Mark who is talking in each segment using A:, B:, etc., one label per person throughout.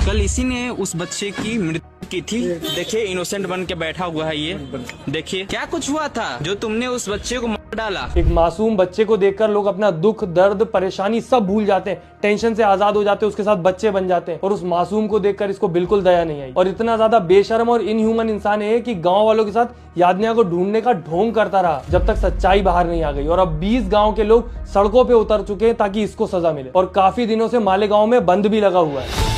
A: कल इसी ने उस बच्चे की मृत्यु की थी। देखिए इनोसेंट बन के बैठा हुआ है ये। देखिए क्या कुछ हुआ था जो तुमने उस बच्चे को मार डाला।
B: एक मासूम बच्चे को देखकर लोग अपना दुख, दर्द, परेशानी सब भूल जाते हैं, टेंशन से आजाद हो जाते हैं, उसके साथ बच्चे बन जाते हैं। और उस मासूम को देखकर इसको बिल्कुल दया नहीं आई और इतना ज्यादा बेशर्म और इनह्यूमन इंसान है कि गांव वालों के साथ यादन्या को ढूंढने का ढोंग करता रहा जब तक सच्चाई बाहर नहीं आ गई। और अब 20 गांव के लोग सड़कों पे उतर चुके हैं ताकि इसको सजा मिले और काफी दिनों से मालेगांव में बंद भी लगा हुआ है।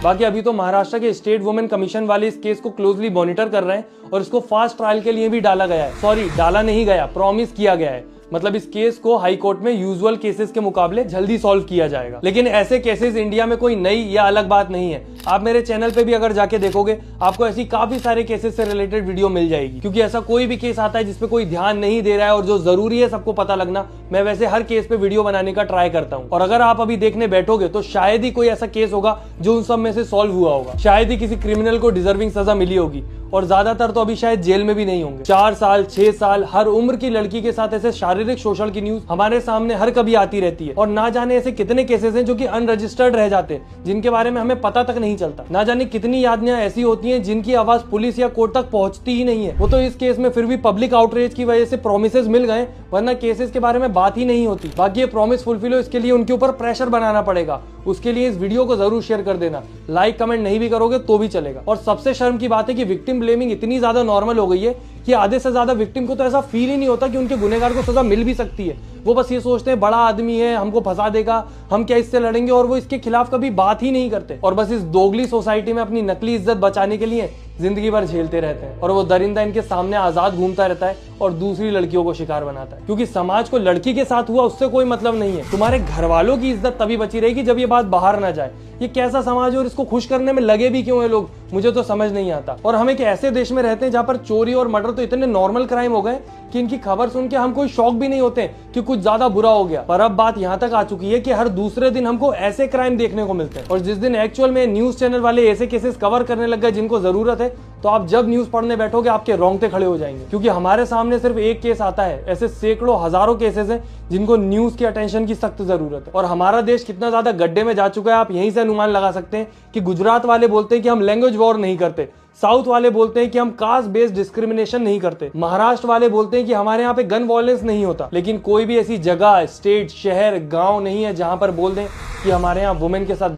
B: बाकी अभी तो महाराष्ट्र के स्टेट वुमेन कमीशन वाले इस केस को क्लोजली मॉनिटर कर रहे हैं और इसको फास्ट ट्रायल के लिए भी डाला गया है। सॉरी, डाला नहीं गया, प्रॉमिस किया गया है। मतलब इस केस को हाई कोर्ट में यूजुअल केसेस के मुकाबले जल्दी सॉल्व किया जाएगा। लेकिन ऐसे केसेस इंडिया में कोई नई या अलग बात नहीं है। आप मेरे चैनल पे भी अगर जाके देखोगे आपको ऐसी काफी सारे केसेस से रिलेटेड वीडियो मिल जाएगी, क्योंकि ऐसा कोई भी केस आता है जिसपे कोई ध्यान नहीं दे रहा है और जो जरूरी है सबको पता लगना, मैं वैसे हर केस पे वीडियो बनाने का ट्राई करता हूँ। और अगर आप अभी देखने बैठोगे तो शायद ही कोई ऐसा केस होगा जो उन सब में से सॉल्व हुआ होगा। शायद ही किसी क्रिमिनल को डिजर्विंग सजा मिली होगी और ज्यादातर तो अभी शायद जेल में भी नहीं होंगे। 4 साल 6 साल हर उम्र की लड़की के साथ ऐसे शारीरिक शोषण की न्यूज हमारे सामने हर कभी आती रहती है और ना जाने ऐसे कितने केसेस हैं जो कि अनरजिस्टर्ड रह जाते हैं, जिनके बारे में हमें पता तक नहीं चलता। ना जाने कितनी यादन्यां ऐसी होती हैं जिनकी आवाज पुलिस या कोर्ट तक पहुंचती ही नहीं है। वो तो इस केस में फिर भी पब्लिक आउटरीच की वजह से प्रोमिसेस मिल गए, वरना केसेस के बारे में बात ही नहीं होती। बाकी ये प्रॉमिस फुलफिल हो इसके लिए उनके ऊपर प्रेशर बनाना पड़ेगा। उसके लिए इस वीडियो को जरूर शेयर कर देना, लाइक कमेंट नहीं भी करोगे तो भी चलेगा। और सबसे शर्म की बात है कि विक्टिम ब्लेमिंग इतनी ज्यादा नॉर्मल हो गई है कि आधे से ज्यादा विक्टिम को तो ऐसा फील ही नहीं होता कि उनके गुनहगार को सजा मिल भी सकती है। वो बस ये सोचते हैं बड़ा आदमी है, हमको फंसा देगा, हम क्या इससे लड़ेंगे, और वो इसके खिलाफ कभी बात ही नहीं करते और बस इस दोगली सोसाइटी में अपनी नकली इज्जत बचाने के लिए जिंदगी भर झेलते रहते हैं। और वो दरिंदा इनके सामने आजाद घूमता रहता है और दूसरी लड़कियों को शिकार बनाता है, क्योंकि समाज को लड़की के साथ हुआ उससे कोई मतलब नहीं है। तुम्हारे घर वालों की इज्जत तभी बची रहेगी जब ये बात बाहर ना जाए। ये कैसा समाज है और इसको खुश करने में लगे भी क्यों है लोग, मुझे तो समझ नहीं आता। और हम एक ऐसे देश में रहते हैं जहाँ पर चोरी और मर्डर तो इतने नॉर्मल क्राइम हो गए कि इनकी खबर सुन के हम कोई शॉक भी नहीं होते कि कुछ ज्यादा बुरा हो गया। पर अब बात यहाँ तक आ चुकी है कि हर दूसरे दिन हमको ऐसे क्राइम देखने को मिलते हैं। और जिस दिन एक्चुअल में न्यूज चैनल वाले ऐसे केसेस कवर करने लग गए जिनको जरूरत है, तो आप जब न्यूज पढ़ने बैठोगे आपके रोंगटे खड़े हो जाएंगे, क्योंकि हमारे सामने सिर्फ एक केस आता है। ऐसे सैकड़ों हजारों केसेस हैं जिनको न्यूज की अटेंशन की सख्त जरूरत है। और हमारा देश कितना ज्यादा गड्ढे में जा चुका है आप यहीं से अनुमान लगा सकते हैं कि गुजरात वाले बोलते हैं कि हम लैंग्वेज वॉर नहीं करते, साउथ वाले बोलते हैं कि हम कास्ट बेस्ड डिस्क्रिमिनेशन नहीं करते, महाराष्ट्र वाले बोलते हैं कि हमारे यहाँ पे गन वॉयलेंस नहीं होता। लेकिन कोई भी ऐसी जगह, स्टेट, शहर, गांव नहीं है जहां पर बोल दें कि हमारे यहाँ वुमेन के साथ